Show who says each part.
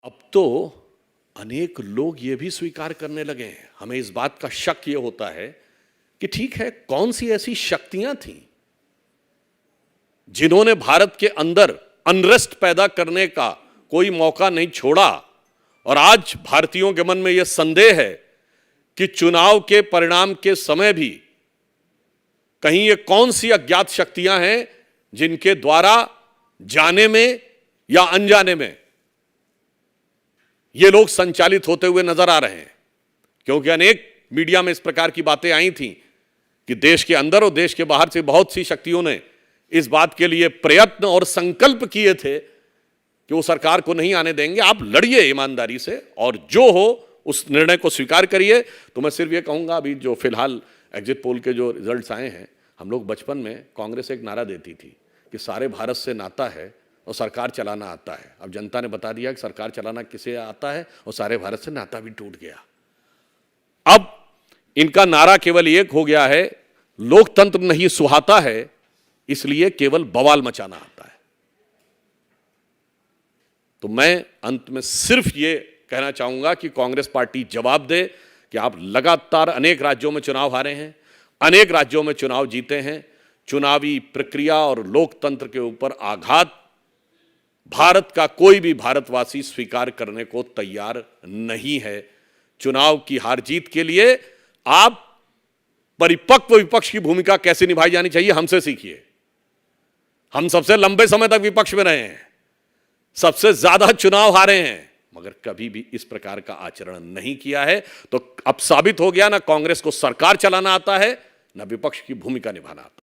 Speaker 1: अब तो अनेक लोग ये भी स्वीकार करने लगे हैं, हमें इस बात का शक ये होता है कि ठीक है, कौन सी ऐसी शक्तियां थीं जिन्होंने भारत के अंदर अनरेस्ट पैदा करने का कोई मौका नहीं छोड़ा। और आज भारतीयों के मन में यह संदेह है कि चुनाव के परिणाम के समय भी कहीं ये कौन सी अज्ञात शक्तियां हैं जिनके द्वारा जाने में या अनजाने में ये लोग संचालित होते हुए नजर आ रहे हैं। क्योंकि अनेक मीडिया में इस प्रकार की बातें आई थीं कि देश के अंदर और देश के बाहर से बहुत सी शक्तियों ने इस बात के लिए प्रयत्न और संकल्प किए थे कि वो सरकार को नहीं आने देंगे, आप लड़िए ईमानदारी से और जो हो उस निर्णय को स्वीकार करिए। तो मैं सिर्फ ये कहूंगा, अभी जो फिलहाल एग्जिट पोल के जो रिजल्ट्स आए हैं, हम लोग बचपन में कांग्रेस एक नारा देती थी कि सारे भारत से नाता है और सरकार चलाना आता है। अब जनता ने बता दिया कि सरकार चलाना किसे आता है और सारे भारत से नाता भी टूट गया। अब इनका नारा केवल एक हो गया है, लोकतंत्र नहीं सुहाता है, इसलिए केवल बवाल मचाना आता है। तो मैं अंत में सिर्फ ये कहना चाहूंगा कि कांग्रेस पार्टी जवाब दे कि आप लगातार अनेक राज्यों में चुनाव हारे हैं, अनेक राज्यों में चुनाव जीते हैं। चुनावी प्रक्रिया और लोकतंत्र के ऊपर आघात भारत का कोई भी भारतवासी स्वीकार करने को तैयार नहीं है। चुनाव की हार जीत के लिए आप परिपक्व विपक्ष की भूमिका कैसे निभाई जानी चाहिए हमसे सीखिए। हम सबसे लंबे समय तक विपक्ष में रहे हैं, सबसे ज्यादा चुनाव हारे हैं, मगर कभी भी इस प्रकार का आचरण नहीं किया है। तो अब साबित हो गया ना कांग्रेस को सरकार चलाना आता है, ना विपक्ष की भूमिका निभाना आता है।